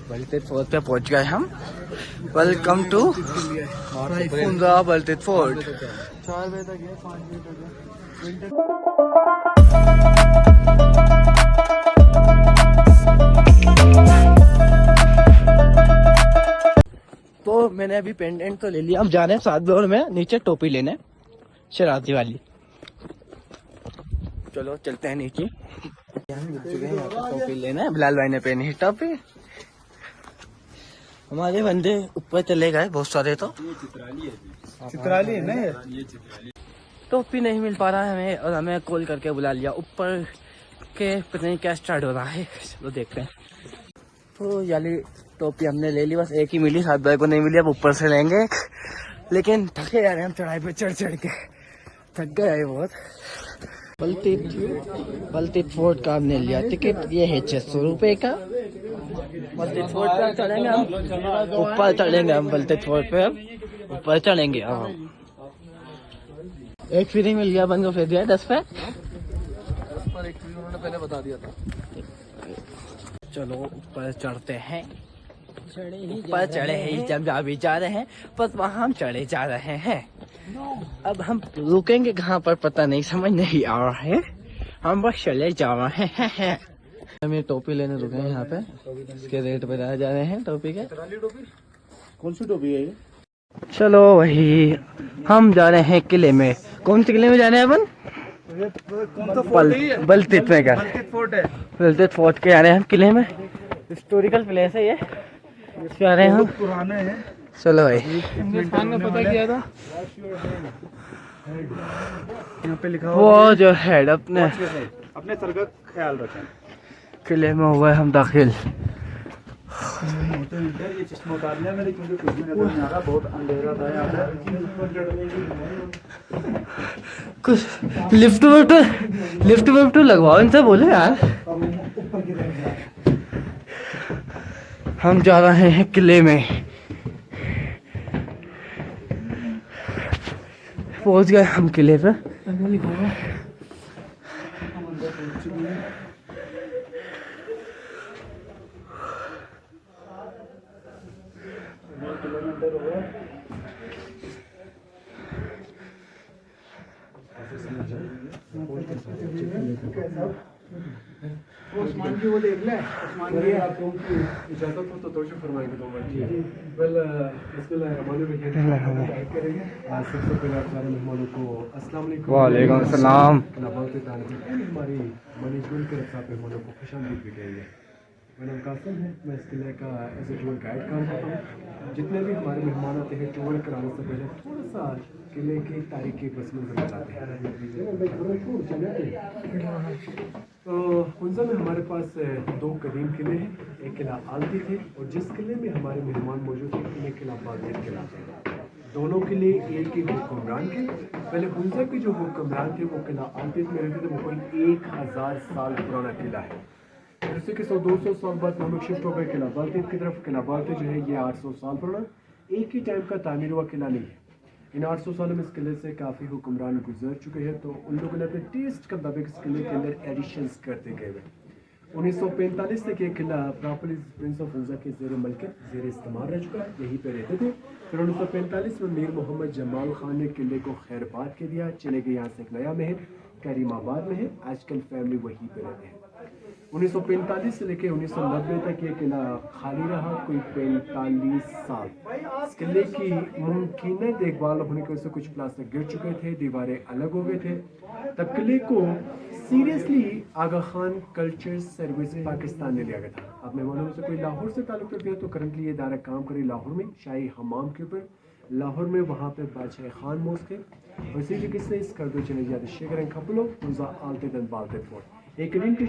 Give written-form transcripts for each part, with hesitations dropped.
Baltej fort पे पहुंच गए हम। वेलकम टू फुंजा बलतेज फोर्ट। 4 बजे तक है, 5 बजे तक है। तो मैंने अभी पेंडेंट तो ले लिया, हम जा रहे हैं 7 फ्लोर में नीचे टोपी लेने, शरारती वाली। चलो चलते हैं नीचे। हम रुक चुके हैं यहाँ पे टोपी लेने, बिलाल भाई ने पहनी है टोपी। हमारे बंदे ऊपर चले गए बहुत सारे। तो चित्राली है ना ये चित्राली। टोपी नहीं मिल पा रहा है हमें, और हमें कॉल करके बुला लिया ऊपर के, पता नहीं क्या स्टार्ट हो रहा है। चलो देखते हैं। तो याली टोपी हमने ले ली, बस एक ही मिली, 7 भाई को नहीं मिली। अब ऊपर से लेंगे, लेकिन थके जा रहे हैं हम चढ़ाई पे चढ़ चढ़ के, थक गए है बहुत। बलतेज फोर्ट का हमने लिया टिकट, ये है 600 रुपए का। बलतेज फोर्ट पे चढ़ेंगे हम, ऊपर चढ़ेंगे हम बलतेज फोर्ट पे, हम ऊपर चढ़ेंगे। हम एक फ्री मिल गया, बंद को फिर दिया 10 पे। पर एक चीज उन्होंने पहले बता दिया था। चलो ऊपर चढ़ते हैं। ऊपर चढ़े ही जब अभी जा रहे हैं, बस वहाँ हम चढ़े जा रहे हैं। अब हम रुकेंगे कहाँ पर पता नहीं, समझ नहीं आ रहा है, हम बस चले जा रहे हैं। हम ये टोपी लेने रुके हैं यहाँ पे, इसके रेट बताए जा रहे हैं टोपी के। कौन सी टोपी है ये? चलो वही, हम जा रहे हैं किले में। कौन से किले में जा रहे हैं अपन? बलतेज में क्या? बलतेज फोर्ट के आ रहे हैं हम किले में। हिस्टोरिकल प्लेस है ये, इस पे आ रहे हैं हम। पुराने हैं। चलो भाई, खान ने पता किया था यहाँ पे लिखा वो जो हेड अपने सर का ख्याल रखें। किले में हुए हम दाखिल। ये चश्मा उतार लिया मेरे, क्योंकि कुछ भी नजर नहीं आ रहा, बहुत अंधेरा था यहाँ पे। कुछ लिफ्ट विफ्ट लगवाओ इनसे, बोले यार। हम जा रहे हैं किले में, पहुंच गए हम किले पे। उस्मान की वो देख ले, उस्मान की आपको इजाजत हो तो तोशो फरमाएंगे तो वेल करेंगे। आज सबसे पहले आप सारे मेहमानों को अस्सलाम वालेकुम। वालेकुम अस्सलाम। हमारी मैनेजमेंट के साथ मेहमानों को खुशामदीद भी कहेंगे। मेरा नाम कासिम है, मैं इस किले का एज ए टूर गाइड काम करता हूँ। जितने भी हमारे मेहमान आते हैं, टूर कराने से पहले थोड़ा सा किले की तारीखी रस्म बताते हैं। तो फुंजा में हमारे पास 2 कदीम किले हैं। एक किला आलती थे, और जिस किले में हमारे मेहमान मौजूद थे उन्हें किला बागेर किला है। दोनों किले एक ही हुक्मरान थे। पहले फुंजा के जो हुक्मरान थे वो किला आलती में रहते थे, वो कोई 1000 साल पुराना किला है। जैसे कि 100-200 साल बाद हम लोग शिफ्ट हो गए किला बाल्तीत की तरफ। किला बाल्तीत जो है ये 800 साल पुराना, एक ही टाइम का तामीर हुआ किला नहीं है। इन 800 सालों में इस किले से काफ़ी हुक्मरान गुजर चुके हैं, तो उन लोगों ने अपने टेस्ट के मुताबिक इस किले के अंदर एडिशंस करते गए हुए। 1945 तक ये किला प्रॉपर्ली प्रिंस ऑफ फुंजा के ज़ेर मलकियत ज़ेर इस्तेमाल रह चुका है, यहीं पे रहते थे। फिर 1945 में मीर मोहम्मद जमाल खान ने किले को खैरबाद के दिया, चले गए। यहाँ से एक नया महल करीमाबाद में है, आजकल फैमिली वहीं पे रहते हैं। 1945 से लेकर 1990 तक ये किला खाली रहा, कोई 45 साल। इस किले की मुमकिन देखभाल होने की वजह से कुछ प्लास्टर गिर चुके थे, दीवारें अलग हो गए थे। तब किले को सीरियसली आगा खान कल्चर सर्विस पाकिस्तान ने लिया गया था। अब मेहमानों में से कोई लाहौर से ताल्लुक़ रखते हैं तो करंटली ये इदारा काम करे लाहौर में, शाही हमाम के ऊपर लाहौर में, वहाँ पे बादशाह खान मोस्क है। और इसी तरीके से इस कर दो चले जाते शेखर खपलो फुंजा आलते दन बालते फोर्ट। एक इन के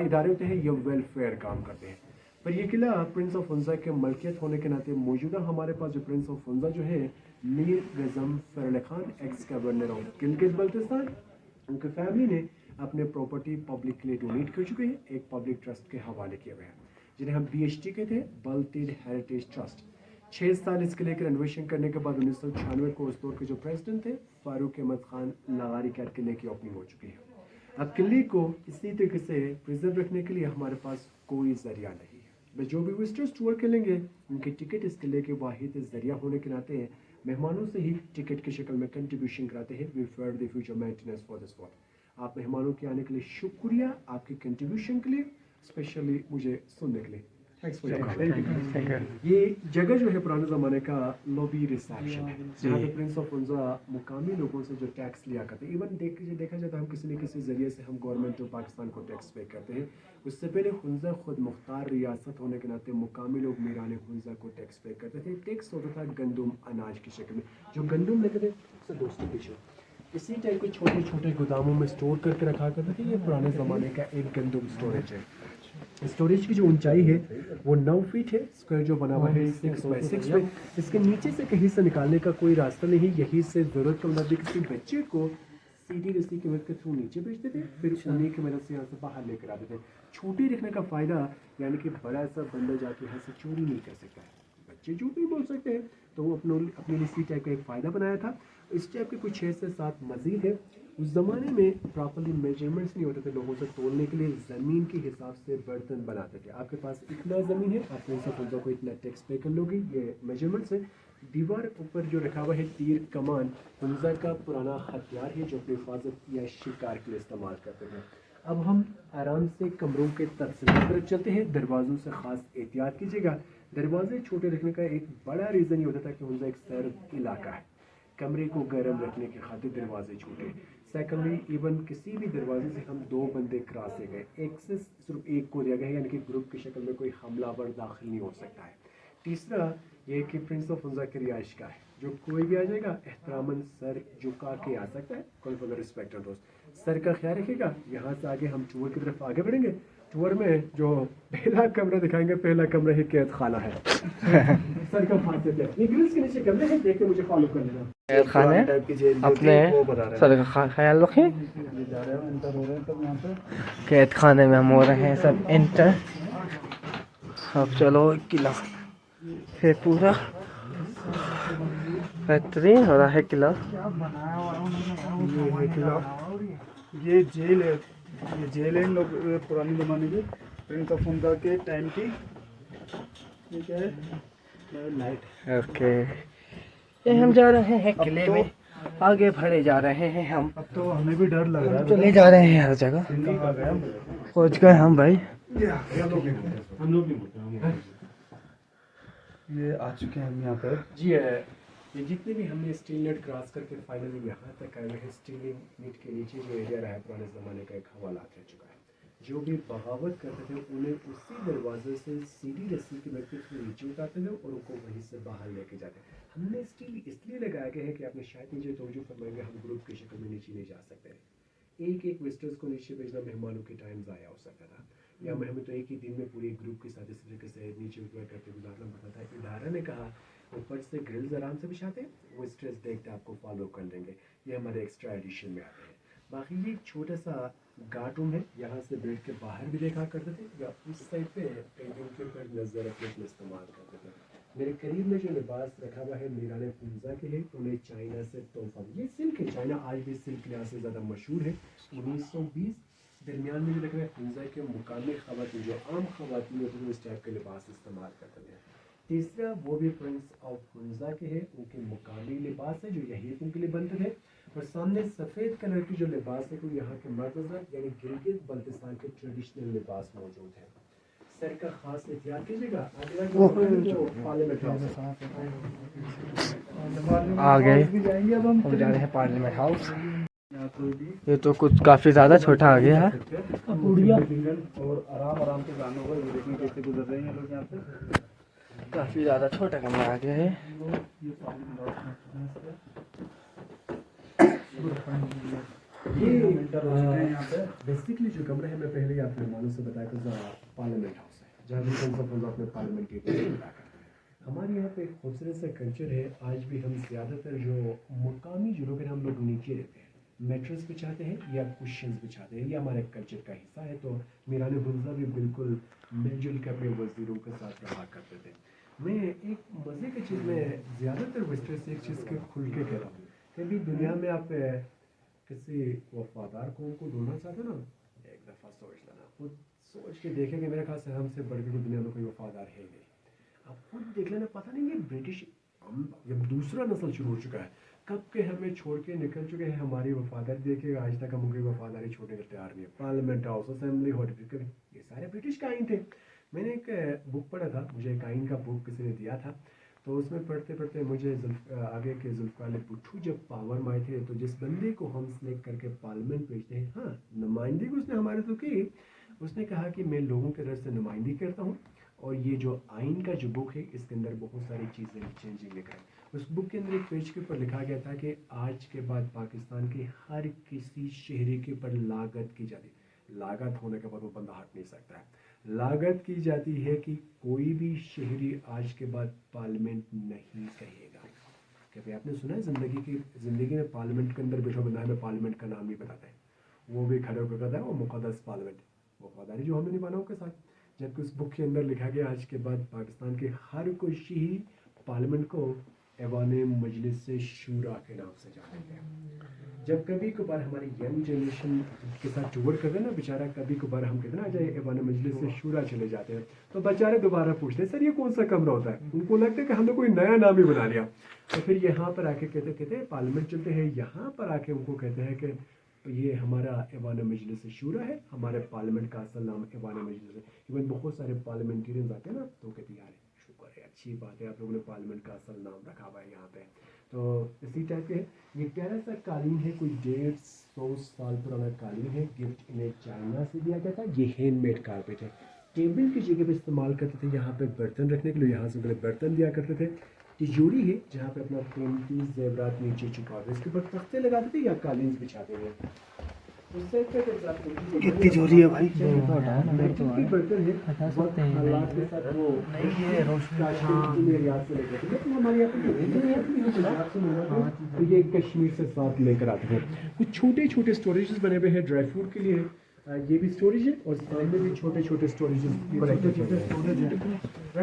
इदारे होते हैं, ये वेलफेयर काम करते हैं। पर यह किला प्रिंस ऑफ फुंजा के मलकियत होने के नाते मौजूदा हमारे पास जो प्रिंस ऑफ फुंजा जो है मीर गजम फरल Khan, x governor of Gilgit Baltistan, उनकी फैमिली ने अपने प्रॉपर्टी पब्लिक के लिए डोनेट कर चुके हैं, एक पब्लिक ट्रस्ट के हवाले किए हुए हैं, जिन्हें हम BHT के थे, बल्तिड हेरिटेज ट्रस्ट। 6 साल इसके लेकर अन्वेषण करने के बाद 1996 को उस दौर के जो प्रेसिडेंट थे फारूक अहमद खान लगारी के किले की ओपनिंग हो चुकी है। अब किले को इसी तरीके से प्रिजर्व रखने के लिए हमारे पास कोई जरिया नहीं है। जो भी विजिटर्स टूर के लेंगे उनकी टिकट इस किले के वाहिद ज़रिया होने के नाते मेहमानों से ही टिकट की शक्ल में कंट्रीब्यूशन कराते हैं। We for the future maintenance for this fort. आप मेहमानों के आने के लिए शुक्रिया, आपके कंट्रीब्यूशन के लिए, स्पेशली मुझे सुनने के लिए। Thanks for your comment. ये जगह जो है पुराने ज़माने का लॉबी रिसेप्शन है, जहाँ पे प्रिंस ऑफ हुंजा मुकामी लोगों से जो टैक्स लिया करते हैं। इवन देखा जाता है हम किसी न किसी ज़रिए से हम गवर्नमेंट ऑफ पाकिस्तान को टैक्स पे करते हैं। उससे पहले हुंजा खुद मुख्तार रियासत होने के नाते मुकामी लोग मीरान हुंजा को टैक्स पे करते थे। टैक्स होता था गंदम अनाज की शक्ल में, जो गंदम लेते थे उससे दोस्तों पीछे इसी टाइप के छोटे छोटे गोदामों में स्टोर करके रखा करते थे। ये पुराने ज़माने का एक गंदम स्टोरेज है। स्टोरेज की जो ऊंचाई है वो 9 फीट है, स्क्वायर जो बना हुआ है 6 बाई 6 में। इसके नीचे से कहीं से निकालने का कोई रास्ता नहीं, यहीं से ज़रूरत के मुताबिक किसी बच्चे को सीधी रस्सी की मदद के थ्रू नीचे भेजते थे, फिर उन्हीं की मदद से यहाँ से बाहर लेकर आते थे। छोटी रखने का फ़ायदा यानी कि बड़ा सा बंदा जाके यहाँ से चोरी नहीं कर सकता है, बच्चे झूठ नहीं बोल सकते हैं, तो वो अपने लिए इसी टाइप का एक फ़ायदा बनाया था। इस टाइप के कुछ 6 से 7 मज़ीद है। उस ज़माने में प्रॉपरली मेजरमेंट्स नहीं होते थे, लोगों से तोलने के लिए ज़मीन के हिसाब से बर्तन बनाते थे। आपके पास इतना ज़मीन है, आप इनसे खुदा को इतना टैक्स पे कर लोगे, ये मेजरमेंट्स है। दीवार ऊपर जो रखा हुआ है तीर कमान, हुंजा का पुराना हथियार है जो अपनी हिफाजत या शिकार के लिए इस्तेमाल करते हैं। अब हम आराम से कमरों के तफसील की तरफ चलते हैं। दरवाज़ों से ख़ास एहतियात कीजिएगा। दरवाजे छोटे रखने का एक बड़ा रीज़न ये होता था कि हुंजा एक सर्द इलाका है, कमरे को गर्म रखने की खातिर दरवाजे छोटे। सेकेंडली, इवन किसी भी दरवाजे से हम 2 बंदे क्रॉस से गए, एक्सेस सिर्फ एक को दिया गया है, यानी कि ग्रुप की शक्ल में कोई हमलावर दाखिल नहीं हो सकता है। तीसरा ये कि प्रिंस ऑफ हुंजा की रिहाइश का है, जो कोई भी आ जाएगा एहतरामन सर झुका के आ सकता है। Call for the respect and roast. Sir का ख्याल रखिएगा। यहाँ से आगे हम टूर की तरफ आगे बढ़ेंगे। टूर में जो पहला कमरा दिखाएंगे, पहला कमरा ही कैद खाना है। सर का खासियत है, ये ग्रिल्स के नीचे कमरे हैं, देख के मुझे फॉलो कर लेना। कैद खाने अपने सर का ख्याल रखें। कैद खाने में हम हो रहे हैं सब एंटर। अब चलो किला है पूरा बेहतरीन हो रहा है किला। ये किला, ये जेल है, ये जेल है लोग पुराने ज़माने की प्रिंस ऑफ हुंजा के टाइम की। ये क्या है? लाइट। ओके, ये हम जा रहे हैं किले में, आगे बढ़े जा रहे हैं हम। अब तो हमें भी डर लग रहा है, चले जा रहे हैं हर जगह, पहुंच गए हम भाई। हम लोग भी ये आ चुके हैं हम यहाँ पर। जी है, ये जितने भी हमने स्टील नेट क्रॉस करके फाइनली यहाँ तक आए हैं। स्टील नेट के नीचे जो एरिया रहा है पुराने ज़माने का एक हवाला रह चुका है। जो भी बगावत करते थे उन्हें उसी दरवाजे से सीधी रस्सी की मदद से नीचे उतारते थे और उनको वहीं से बाहर लेके जाते। हमने स्टील इसलिए लगाया गया है कि आपने शायद नीचे तवज्जो फरमाएंगे, हम ग्रुप की शक्ल में नीचे नहीं जा सकते। एक एक विजिटर्स को नीचे भेजना मेहमानों के टाइम ज़ाया हो सकता था, या हमें तो एक ही दिन में पूरे ग्रुप के साथ इस तरीके से नीचे उतर करके गुजारना पड़ता था। इदारा ने कहा ऊपर से ग्रिल्स आराम से बिछाते हैं, वो स्ट्रेस देखते आपको फॉलो कर लेंगे। ये हमारे एक्स्ट्रा एडिशन में आते हैं। बाकी ये एक छोटा सा गार्ड रूम है, यहाँ से बैठ के बाहर भी देखा करते थे, या उस साइड पे कई दिन के ऊपर नजर रखने के लिए इस्तेमाल करते थे। मेरे करीब में जो लिबास रखा हुआ है मीरान हुंजा के है, उन्हें चाइना से तोहफा, ये सिल्क है। चाइना आज भी सिल्क लिहाज से ज़्यादा मशहूर है। 1920 दरमियान में जो लग रहा है हुंजा के मुकामी ख़वातीन, जो आम ख़वातीन होते थे, इस टाइप के लिबास इस्तेमाल करते थे। तीसरा वो भी प्रिंस ऑफ हुंजा के है, उनके मुकामी लिबास है जो यही उनके लिए बनते थे। और सामने सफ़ेद कलर की जो लिबास है, वो यहाँ के मर्द यानी गिलगित बल्तिस्तान के ट्रेडिशनल लिबास मौजूद है। सर का खास एहतियात कीजिएगा। आ गए, हम जा रहे हैं पार्लियामेंट हाउस। ये तो कुछ काफ़ी ज़्यादा छोटा आ गया है। और आराम आराम से जाना होगा। ये देखिए कैसे गुजर रहे हैं लोग यहाँ से। काफ़ी ज़्यादा छोटा कमरा आ गया है। ये बेसिकली जो कमरा है, मैं पहले ही आप मेहमानों से बताया था, पार्लियामेंट हाउस है, जहाँ भी अपने पार्लियामेंट की करते हैं। हमारे यहाँ पे एक खूबसूरत सा कल्चर है। आज भी हम ज़्यादातर जो मुकामी जगहों पर हम लोग नीचे रहते हैं, मैट्रेस बिछाते हैं या कुशन्स बिछाते हैं, ये हमारे कल्चर का हिस्सा है। तो मीरान हुंजा भी बिल्कुल मिलजुल कर अपने वज़ीरों के साथ रहा करते थे। मैं एक मज़े की चीज़ में ज़्यादातर विजिटर्स से एक चीज़ के खुल के कह रहा हूँ, कभी दुनिया में आप किसी वफादार कौम को ढूंढना चाहते हो ना, एक दफ़ा सोच लेना, खुद सोच के देखेंगे, मेरे ख्याल से हमसे बढ़ के कोई दुनिया में कोई वफादार है नहीं। अब खुद देख लेना, पता नहीं ये ब्रिटिश जब दूसरा नस्ल शुरू हो चुका है, कब के हमें छोड़ के निकल चुके हैं। हमारी वफादारी देखिए, आज तक हम उनकी वफादारी छोड़ने के तैयार नहीं है। पार्लियामेंट हाउस, असेंबली हॉल, ये सारे ब्रिटिश का आइन थे। मैंने एक बुक पढ़ा था, मुझे एक आइन का बुक किसी ने दिया था, तो उसमें पढ़ते पढ़ते मुझे आगे के जुल्फ़िकार अली भुट्टो जब पावर में आए थे, तो जिस बंदे को हम सिलेक्ट करके पार्लियामेंट भेजते हैं, हाँ नुमाइंदगी उसने हमारे तो की, उसने कहा कि मैं लोगों के तरफ से नुमाइंदगी करता हूँ, और ये जो आइन का जो बुक है इसके अंदर बहुत सारी चीज़ें चेंजिंग लिखा है। उस बुक के अंदर एक पेज के ऊपर लिखा गया था कि आज के बाद पाकिस्तान के हर किसी शहरी के ऊपर लागत की जाती है। लागत होने के बाद वो बंदा हट नहीं सकता है। लागत की जाती है कि कोई भी शहरी आज के बाद पार्लियामेंट नहीं कहेगा। क्या भाई आपने सुना है ज़िंदगी में पार्लियामेंट के अंदर बैठो बंदा हमें पार्लियामेंट का नाम नहीं बताता है, वो भी खड़े होकर कहता है वो मुक़द्दस पार्लियामेंट, वफादारी जो हमने निभाना उसके साथ। जबकि उस बुक के अंदर लिखा गया आज के बाद पाकिस्तान के हर कोई शहरी पार्लियामेंट को ऐवान मजलिस शूरा के नाम से जानेंगे। जब कभी कभार हमारी यंग जनरेशन के साथ टूर करते हैं ना, बेचारा कभी कभार हम कहते हैं ना आ जाए ऐवान मजलिस शूरा चले जाते हैं, तो बेचारे दोबारा पूछते हैं सर ये कौन सा कमरा होता है। उनको लगता है कि हमने कोई नया नाम ही बना लिया। तो फिर यहाँ पर आके कहते हैं पार्लियामेंट चलते हैं, यहाँ पर आके उनको कहते हैं कि ये हमारा ऐवान मजलिस शूरा है, हमारे पार्लियामेंट का असल नाम ऐवान मजलिस है। इवन बहुत सारे पार्लियामेंटेरियंस आते हैं ना, तो कहते हैं यार शुक्र है, अच्छी बात है आप लोगों ने पार्लियामेंट का असल नाम रखा हुआ है यहाँ पे। तो इसी टाइप के ये प्यारा सा कालीन है, कोई 150 साल पुराना कालीन है, गिफ्ट इन्हें चाइना से दिया गया था। ये हैंडमेड कारपेट है, टेबल की जगह पे इस्तेमाल करते थे, यहाँ पे बर्तन रखने के लिए यहाँ से बर्तन दिया करते थे। तिजोरी है जहाँ पे अपना कीमती जेवरात नीचे छुपाते, इसके ऊपर तख्ते लगाते थे या कालीन बिछाते थे। ये तिजोरी है भाई, बर्तन है हालात के साथ वो हमारे यहाँ पे तो ये कश्मीर से साथ लेकर आते हैं। कुछ छोटे छोटे स्टोरेजेस बने हुए हैं ड्राई फ्रूट के लिए, ये भी स्टोरेज है, और साइड में भी छोटे छोटे स्टोरेजेस ड्राई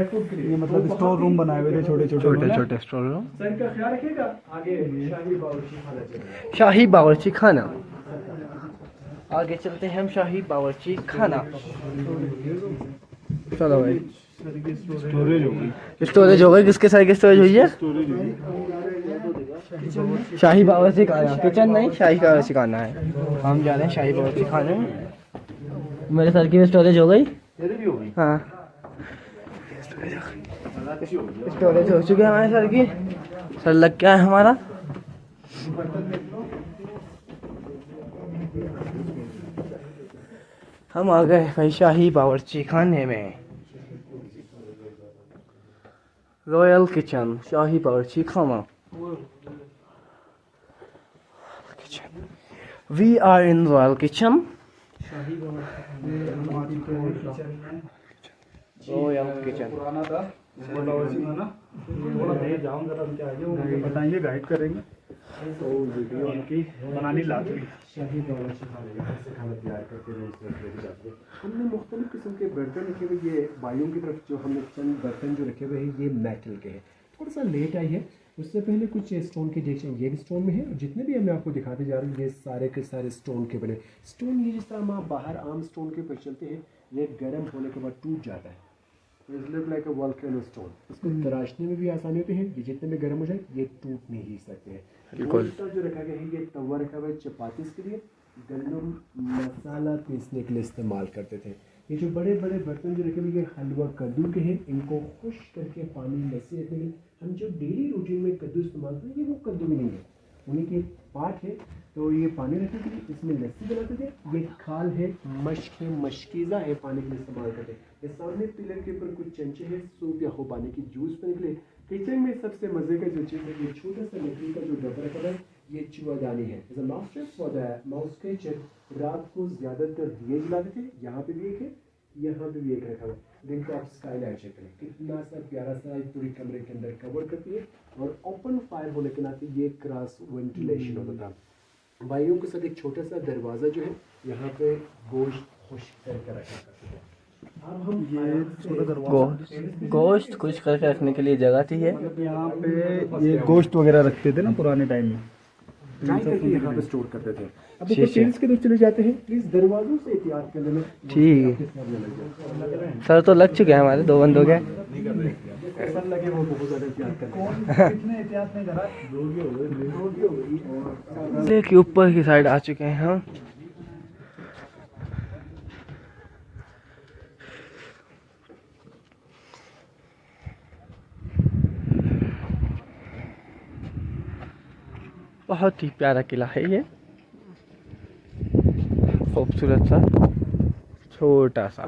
फ्रूट के लिए। ये मतलब स्टोर रूम बनाए हुए थे, छोटे छोटे स्टोर रूम। सर इनका ख्याल रखिएगा। आगे शाही बावर्ची खाना चाहिए, शाही बावर्ची खाना। आगे चलते हैं हम शाही बावर्ची खाना। चलो भाई, स्टोरेज होगी, स्टोरेज हो गई, किसके साइड की स्टोरेज हुई है? स्टोरेज होगी। शाही बावर्ची खाना, किचन नहीं शाही बावर्ची खाना है। हम जा रहे हैं शाही बावर्ची खाने। मेरे सर की स्टोरेज हो गई, हाँ स्टोरेज हो चुकी है हमारे सर की। सर लग क्या है हमारा। हम आ गए भाई शाही बावर्ची खाने में। रॉयल किचन शाही बावर्ची खाना। We are in royal kitchen. Royal kitchen पुराना था बावर्ची खाना, थोड़ा देर जाऊँ जरा, क्या है वो मुझे बताएंगे, गाइड करेंगे। तो वीडियो उनकी बनानी लाजमी। शाही बावर्ची खाना यहाँ से खाना तैयार करके हमने मुख्तलिफ किस्म के बर्तन रखे हुए। ये भाइयों की तरफ जो हमने चंद बर्तन जो रखे हुए हैं ये मेटल के हैं, थोड़ा सा लेट आई है। उससे पहले कुछ स्टोन के डिश ये भी स्टोन में है, और जितने भी मैं आपको दिखाते जा रहा हूँ ये सारे के सारे स्टोन के बने। स्टोन ये जिस तरह हम बाहर आम स्टोन के ऊपर चलते हैं, ये गर्म होने के बाद टूट जाता है, लाइक अ वोल्केनो स्टोन। इसको तराशने में भी आसानी होती है, ये जितने में गर्म हो जाए ये टूट नहीं सकते हैं। जो रखा गया है ये तवा रखा हुआ है चपाती के लिए, गंदम मसाला पीसने के लिए इस्तेमाल करते थे। ये जो बड़े बड़े बर्तन जो रखे हुए ये हलवा कद्दू के हैं, इनको खुश करके पानी लस्सी रखने के लिए। हम जो डेली रूटीन में कद्दू इस्तेमाल करते हैं ये वो कद्दू भी नहीं है, उन्हीं के पार्ट है। तो ये पानी रखने के लिए इसमें लस्सी बनाते थे। ये खाल है, मश्क है, मशकीज़ा है, पानी के लिए इस्तेमाल करते हैं। ये सामने पिलर के ऊपर कुछ चमचे हैं सूप या खुबानी की जूस पीने के लिए। किचन में सबसे मज़े का जो चीज़ है ये छोटा सा लकड़ी का जो डब्बा रखा है, ये चूआदानी है। As a master for the mouse kitchen, रात को ज़्यादातर दिए जलाते थे। यहाँ पे भी एक है, यहाँ पे भी एक रखा हुआ है। दिन को आप स्काईलाइट चेक करें, कितना सा प्यारा सा पूरी कमरे के अंदर कवर करती है, और ओपन फायर होने के नाते ये क्रॉस वेंटिलेशन होता था। भाइयों के साथ एक छोटा सा दरवाज़ा जो है, यहाँ पे गोश्त खुश्क करके रखा करते थे। अब हम ये छोटा दरवाजा, गोश्त खुश करके रखने के लिए जगह थी है। मतलब यहाँ पे ये गोश्त वगैरह रखते थे ना पुराने टाइम में, ड्राई करके यहाँ पे स्टोर करते थे। अब ठीक ऊपर है। टेल्स की तरफ चले जाते हैं। प्लीज दरवाजों से एहतियात कर लेना। ठीक है। सर तो लग चुके हैं हमारे 2 बंदों के। ऐसा लगे वो बहुत ज्यादा एहतियात कर कौन कितने एहतियात नहीं करा के ऊपर की साइड आ चुके हैं हम। बहुत ही प्यारा किला है ये, खूबसूरत सा, छोटा सा।